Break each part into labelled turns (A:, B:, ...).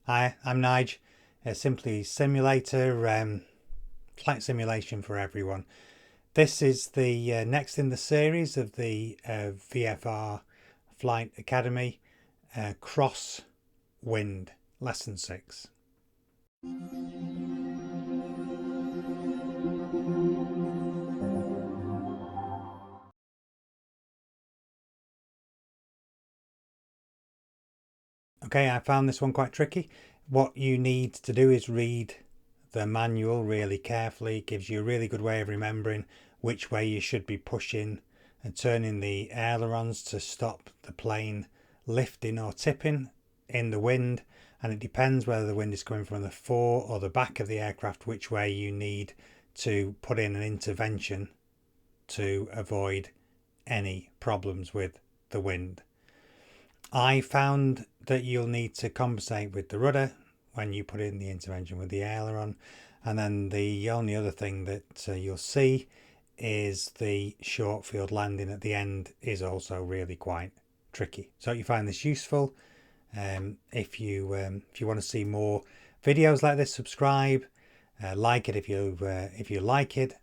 A: Hi, I'm Nige. Simply Simulator, flight simulation for everyone. This is the next in the series of the VFR Flight Academy Crosswind Lesson 6. Okay, I found this one quite tricky. What you need to do is read the manual really carefully. It gives you a really good way of remembering which way you should be pushing and turning the ailerons to stop the plane lifting or tipping in the wind. And it depends whether the wind is coming from the fore or the back of the aircraft, which way you need to put in an intervention to avoid any problems with the wind. I found that you'll need to compensate with the rudder when you put in the intervention with the aileron, and then the only other thing that you'll see is the short field landing at the end is also really quite tricky. So if you find this useful, if you want to see more videos like this, subscribe, like it if you like it,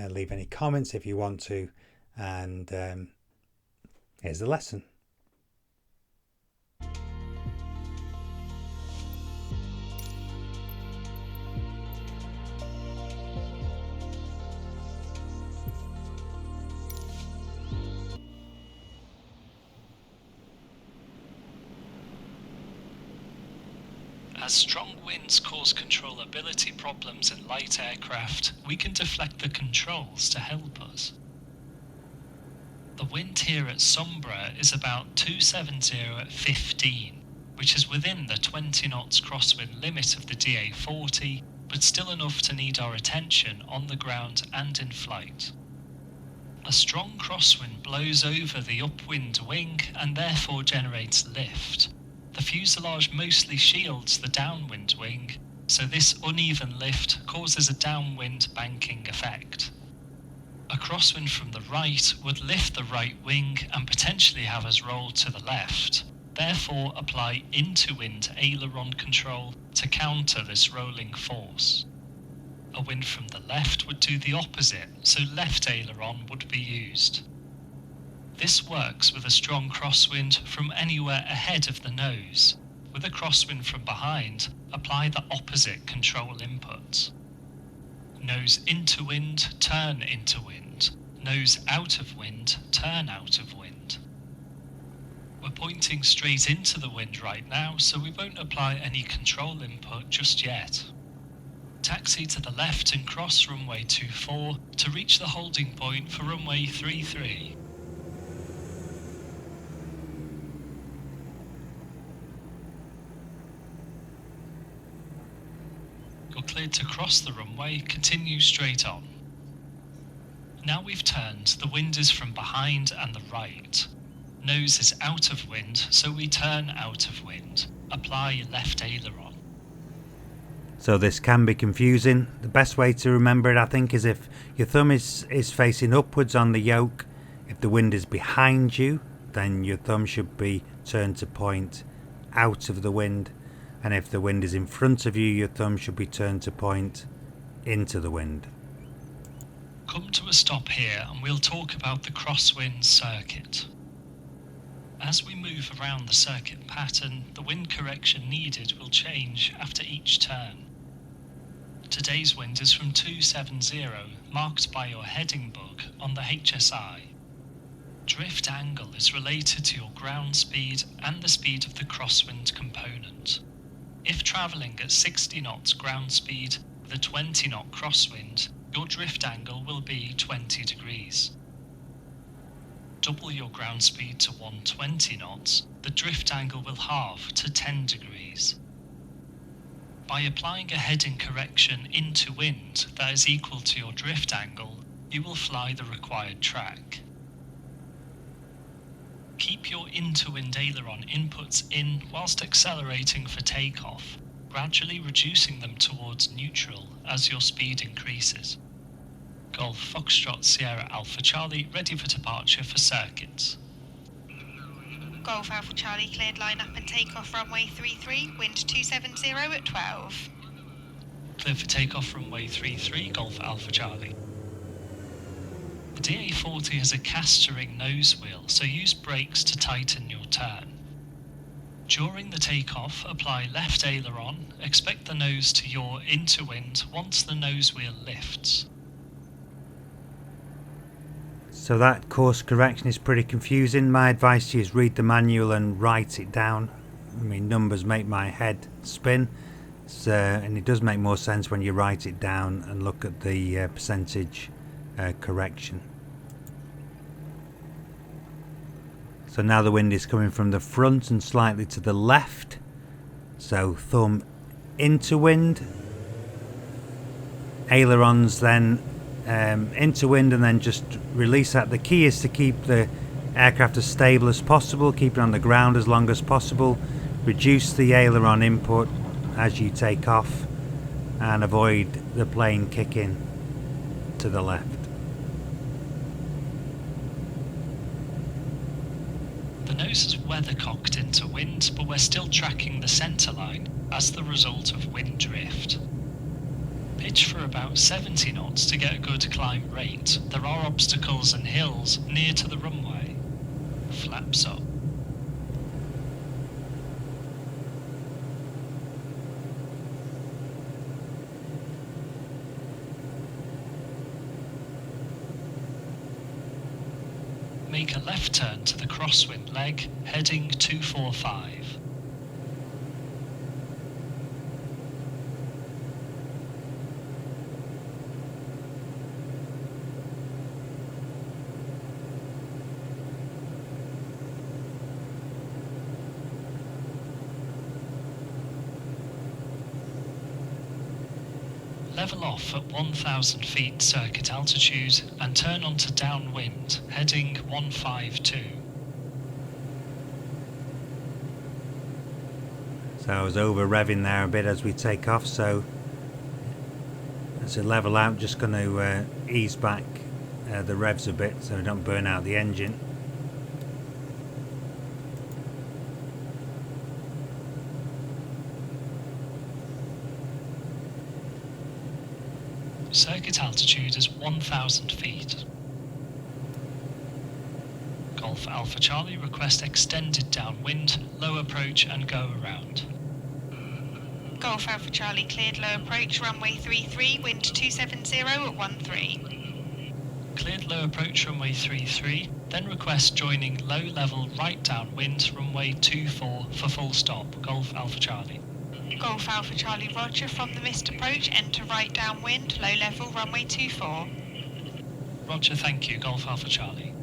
A: leave any comments if you want to, and here's the lesson.
B: As strong winds cause controllability problems in light aircraft, we can deflect the controls to help us. The wind here at Sombra is about 270 at 15, which is within the 20 knots crosswind limit of the DA40, but still enough to need our attention on the ground and in flight. A strong crosswind blows over the upwind wing and therefore generates lift. The fuselage mostly shields the downwind wing, so this uneven lift causes a downwind banking effect. A crosswind from the right would lift the right wing and potentially have us roll to the left, therefore apply into-wind aileron control to counter this rolling force. A wind from the left would do the opposite, so left aileron would be used. This works with a strong crosswind from anywhere ahead of the nose. With a crosswind from behind, apply the opposite control inputs. Nose into wind, turn into wind. Nose out of wind, turn out of wind. We're pointing straight into the wind right now, so we won't apply any control input just yet. Taxi to the left and cross runway 24 to reach the holding point for runway 33. You're cleared to cross the runway, continue straight on. Now we've turned, the wind is from behind and the right. Nose is out of wind, so we turn out of wind. Apply left aileron.
A: So this can be confusing. The best way to remember it, I think, is if your thumb is facing upwards on the yoke. If the wind is behind you, then your thumb should be turned to point out of the wind. And if the wind is in front of you, your thumb should be turned to point into the wind.
B: Come to a stop here and we'll talk about the crosswind circuit. As we move around the circuit pattern, the wind correction needed will change after each turn. Today's wind is from 270, marked by your heading book on the HSI. Drift angle is related to your ground speed and the speed of the crosswind component. If travelling at 60 knots ground speed with a 20 knot crosswind, your drift angle will be 20 degrees. Double your ground speed to 120 knots, the drift angle will halve to 10 degrees. By applying a heading correction into wind that is equal to your drift angle, you will fly the required track. Keep your into-wind aileron inputs in whilst accelerating for takeoff, gradually reducing them towards neutral as your speed increases. Golf Foxtrot Sierra Alpha Charlie ready for departure for circuits.
C: Golf Alpha Charlie cleared line up and take off runway 33, wind 270 at 12.
B: Clear for takeoff runway 33, Golf Alpha Charlie. The DA40 has a castering nose wheel, so use brakes to tighten your turn. During the takeoff, apply left aileron, expect the nose to yaw into wind once the nose wheel lifts.
A: So that course correction is pretty confusing. My advice to you is read the manual and write it down. I mean, numbers make my head spin, and it does make more sense when you write it down and look at the percentage correction. So now the wind is coming from the front and slightly to the left. So thumb into wind, ailerons then into wind, and then just release that. The key is to keep the aircraft as stable as possible, keep it on the ground as long as possible, reduce the aileron input as you take off, and avoid the plane kicking to the left.
B: The nose is weathercocked into wind, but we're still tracking the centre line as the result of wind drift. Pitch for about 70 knots to get a good climb rate. There are obstacles and hills near to the runway. Flaps up. Make a left turn to the crosswind leg, heading 245. Level off at 1,000 feet circuit altitude and turn onto downwind, heading 152.
A: So I was over revving there a bit as we take off, so as a level out, just going to ease back the revs a bit so we don't burn out the engine.
B: Circuit altitude is 1,000 feet. Golf Alpha Charlie request extended downwind, low approach and go around.
C: Golf Alpha Charlie cleared low approach, runway 33, wind 270 at 13.
B: Cleared low approach runway 33, then request joining low level right downwind runway 24 for full stop. Golf Alpha Charlie.
C: Golf Alpha Charlie Roger, from the missed approach, enter right downwind, low level, runway 24.
B: Roger, thank you, Golf Alpha Charlie.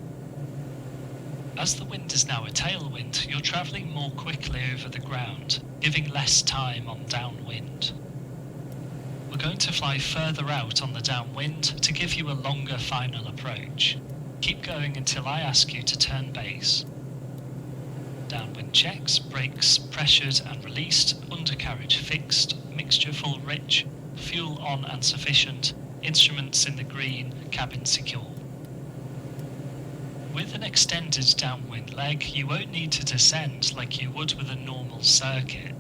B: As the wind is now a tailwind, you're travelling more quickly over the ground, giving less time on downwind. We're going to fly further out on the downwind to give you a longer final approach. Keep going until I ask you to turn base. Downwind checks, brakes pressured and released, undercarriage fixed, mixture full rich, fuel on and sufficient, instruments in the green, cabin secure. With an extended downwind leg, you won't need to descend like you would with a normal circuit.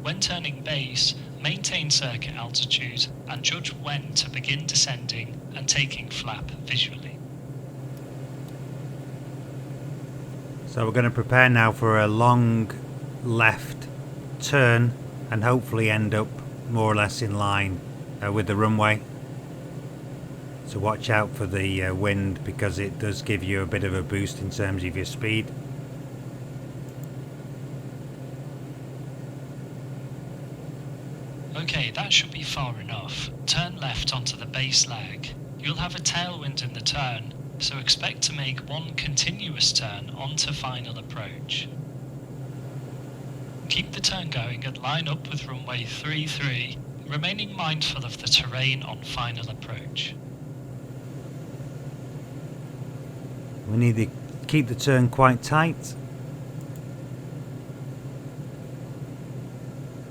B: When turning base, maintain circuit altitude and judge when to begin descending and taking flap visually.
A: So we're going to prepare now for a long left turn and hopefully end up more or less in line with the runway. So watch out for the wind, because it does give you a bit of a boost in terms of your speed.
B: Okay, that should be far enough. Turn left onto the base leg. You'll have a tailwind in the turn, so expect to make one continuous turn onto final approach. Keep the turn going and line up with runway 33, remaining mindful of the terrain on final approach.
A: We need to keep the turn quite tight.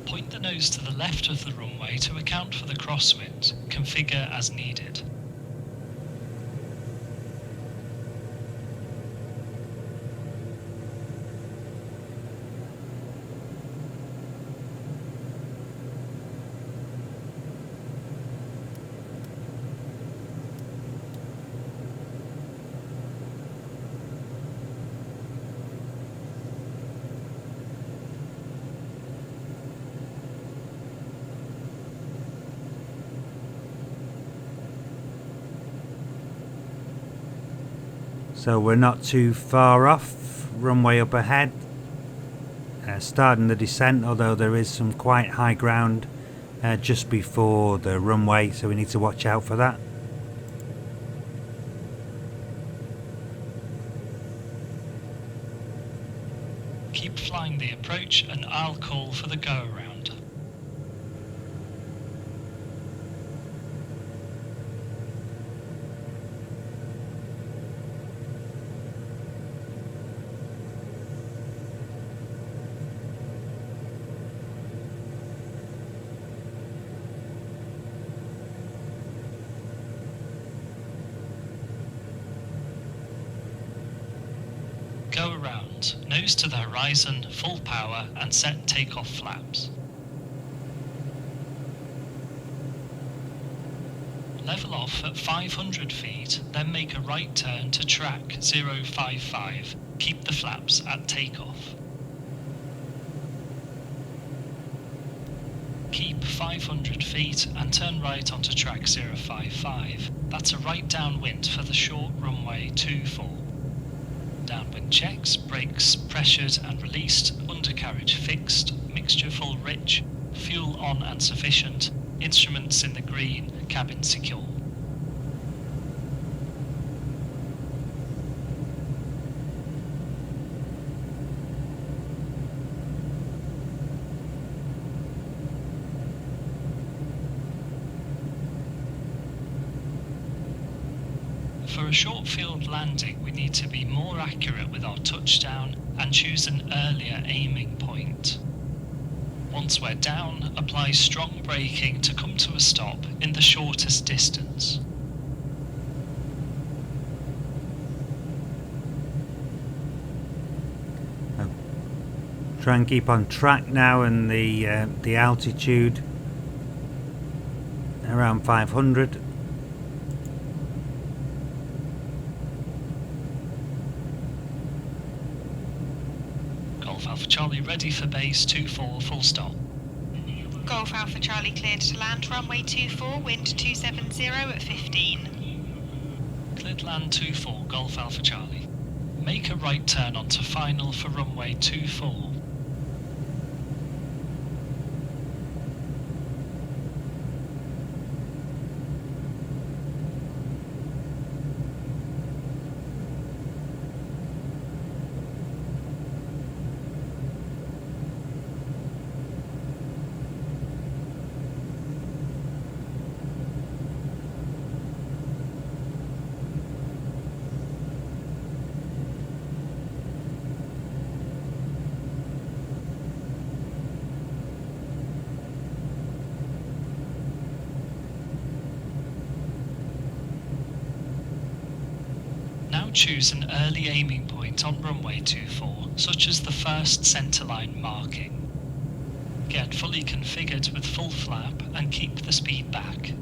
B: Point the nose to the left of the runway to account for the crosswind. Configure as needed.
A: So we're not too far off. Runway up ahead. Starting the descent, although there is some quite high ground just before the runway, so we need to watch out for that.
B: Keep flying the approach and I'll call for the go around. Go around, nose to the horizon, full power, and set takeoff flaps. Level off at 500 feet, then make a right turn to track 055. Keep the flaps at takeoff. Keep 500 feet and turn right onto track 055. That's a right downwind for the short runway 24. Downwind checks, brakes pressured and released, undercarriage fixed, mixture full rich, fuel on and sufficient, instruments in the green, cabin secure. For a short field landing, we need to be more accurate with our touchdown and choose an earlier aiming point. Once we're down, apply strong braking to come to a stop in the shortest distance.
A: Try and keep on track now, and the altitude around 500.
B: Golf Alpha Charlie ready for base 24 full stop.
C: Golf Alpha Charlie cleared to land runway 24, wind 270 at 15.
B: Cleared land 24 Golf Alpha Charlie. Make a right turn onto final for runway 24. Now choose an early aiming point on runway 24, such as the first centerline marking. Get fully configured with full flap and keep the speed back.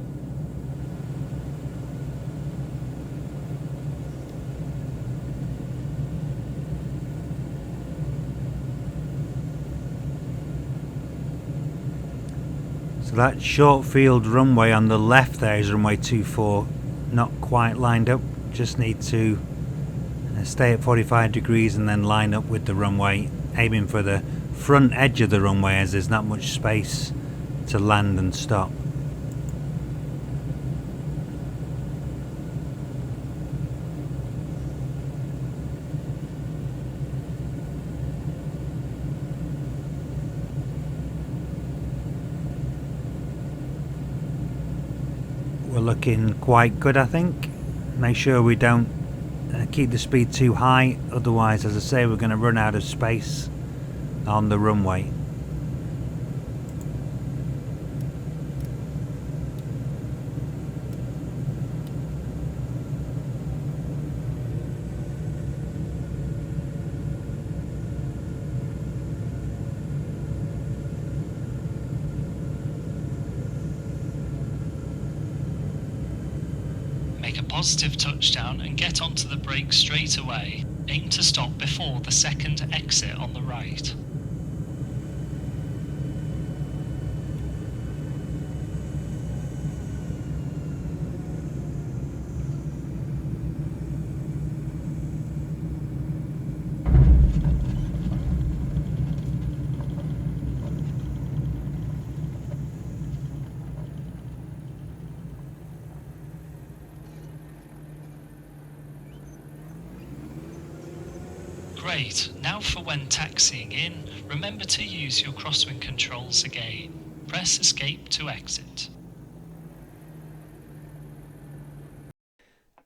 A: So that short field runway on the left there is runway 24, not quite lined up. Just need to stay at 45 degrees and then line up with the runway, aiming for the front edge of the runway as there's not much space to land and stop. We're looking quite good, I think. Make sure we don't keep the speed too high, otherwise, as I say, we're going to run out of space on the runway.
B: Make a positive touchdown and get onto the brake straight away. Aim to stop before the second exit on the right. Great, now for when taxiing in, remember to use your crosswind controls again. Press escape to exit.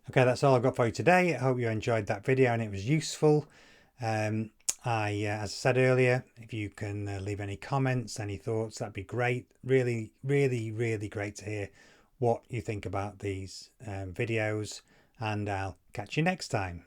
A: Okay, that's all I've got for you today. I hope you enjoyed that video and it was useful. As I said earlier, if you can leave any comments, any thoughts, that'd be great. Really, really, really great to hear what you think about these videos, and I'll catch you next time.